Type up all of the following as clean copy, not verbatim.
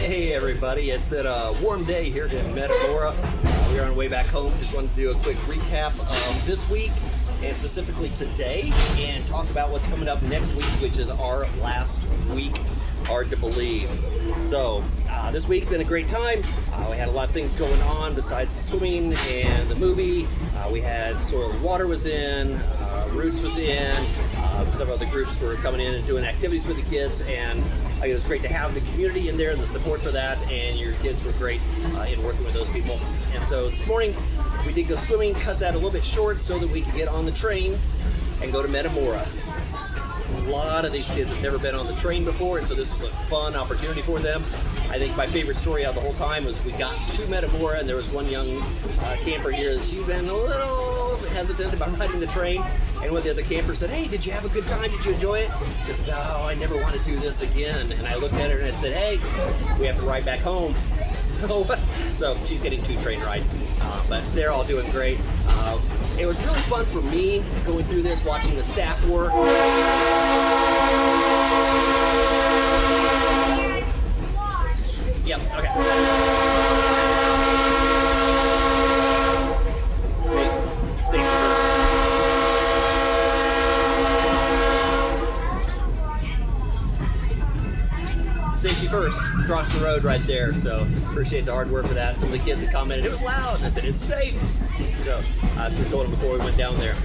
Hey everybody, it's been a warm day here in Metamora. We are on our way back home. Just wanted to do a quick recap of this week and specifically today and talk about what's coming up next week, which is our last week. Hard to believe. So this week's been a great time. We had a lot of things going on besides swimming and the movie. We had Soil and Water was in, Roots was in, several other groups were coming in and doing activities with the kids, and it was great to have the community in there and the support for that, and your kids were great in working with those people. And so this morning we did go swimming, cut that a little bit short so that we could get on the train and go to Metamora. A lot of these kids have never been on the train before, and so this was a fun opportunity for them. I think my favorite story out of the whole time was we got to Metamora, and there was one young camper here that she'd been a little hesitant about riding the train, and one of the other campers said, "Hey, did you have a good time? Did you enjoy it?" Just, "No, I never want to do this again." And I looked at her and I said, "Hey, we have to ride back home." So she's getting 2 train rides, but they're all doing great. It was really fun for me going through this, watching the staff work. Yep, okay. Safety first, across the road right there, so appreciate the hard work for that. Some of the kids had commented, "It was loud," and I said, "It's safe." So we told them before we went down there.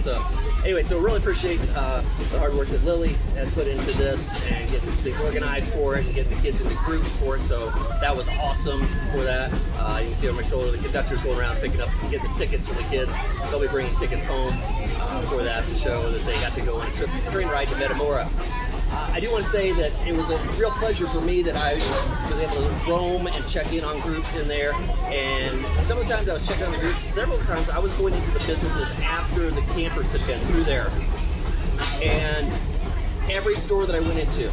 So anyway, so really appreciate the hard work that Lily had put into this and getting things organized for it and getting the kids into groups for it. So that was awesome for that. You can see on my shoulder the conductor's going around picking up, getting the tickets for the kids. They'll be bringing tickets home for that to show that they got to go on a train ride to Metamora. I do want to say that it was a real pleasure for me that I was able to roam and check in on groups in there. And some of the times I was checking on the groups, several times I was going into the businesses after the campers had been through there. And every store that I went into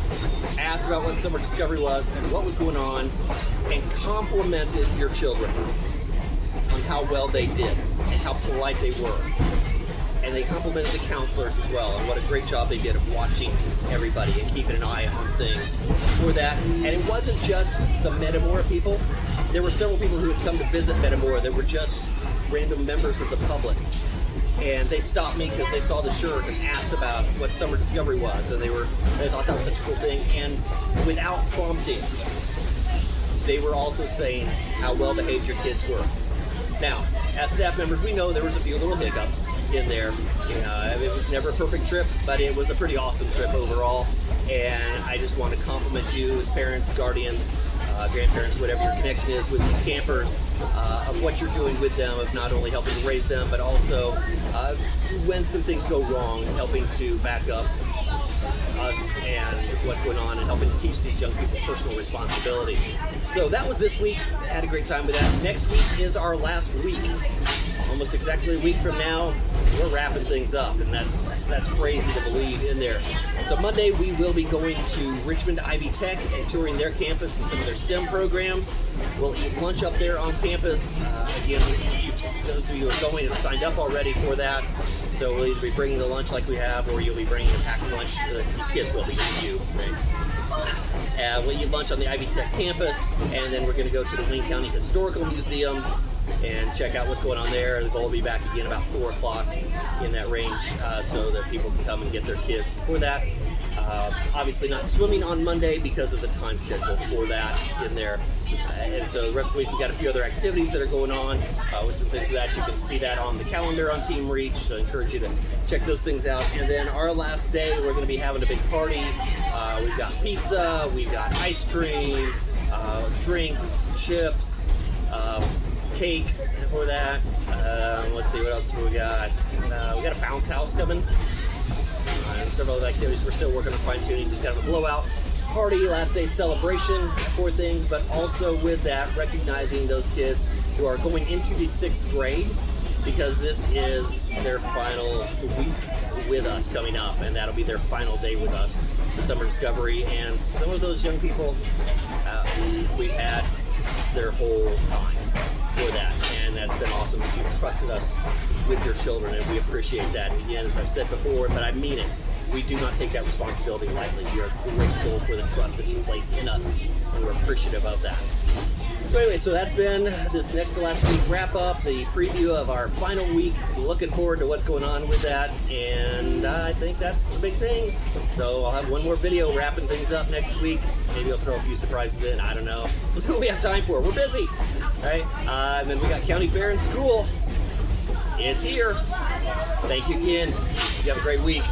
asked about what Summer Discovery was and what was going on, and complimented your children on how well they did and how polite they were. And they complimented the counselors as well on what a great job they did of watching everybody and keeping an eye on things for that. And it wasn't just the Metamora people. There were several people who had come to visit Metamora that were just random members of the public. And they stopped me because they saw the shirt and asked about what Summer Discovery was. And they thought that was such a cool thing. And without prompting, they were also saying how well behaved your kids were. Now, as staff members, we know there was a few little hiccups in there. It was never a perfect trip, but it was a pretty awesome trip overall. And I just want to compliment you as parents, guardians, grandparents, whatever your connection is with these campers, of what you're doing with them, of not only helping to raise them, but also when some things go wrong, helping to back up us and what's going on and helping to teach these young people personal responsibility. So that was this week. Had a great time with that. Next week is our last week. Almost exactly a week from now, we're wrapping things up, and that's crazy to believe in there. So Monday we will be going to Richmond Ivy Tech and touring their campus and some of their STEM programs. We'll eat lunch up there on campus. Again, those of you who are going have signed up already for that. So we'll either be bringing the lunch like we have, or you'll be bringing a packed lunch. The kids will be with you, right? We'll eat lunch on the Ivy Tech campus, and then we're going to go to the Wayne County Historical Museum and check out what's going on there. The goal will be back again about 4 o'clock in that range, so that people can come and get their kids for that. Obviously not swimming on Monday because of the time schedule for that in there. And so the rest of the week we got a few other activities that are going on with some things that you can see that on the calendar on Team Reach, so I encourage you to check those things out. And then our last day we're going to be having a big party. We've got pizza, we've got ice cream, drinks, chips, cake for that. Let's see, what else we got. We got a bounce house coming. And several other activities we're still working on fine-tuning. Just kind of a blowout party, last day celebration for things, but also with that, recognizing those kids who are going into the 6th grade, because this is their final week with us coming up, and that'll be their final day with us for Summer Discovery. And some of those young people we've had their whole time for that, and that's been awesome that you trusted us with your children, and we appreciate that. And again, as I've said before, but I mean it, we do not take that responsibility lightly. We are grateful for the trust that you place in us, and we're appreciative of that. So anyway, so that's been this next to last week wrap up, the preview of our final week. Looking forward to what's going on with that, and I think that's the big things. So I'll have one more video wrapping things up next week. Maybe I'll throw a few surprises in, I don't know. That's what we have time for. We're busy, right? And then we got County Fair and school. It's here. Thank you again. You have a great week.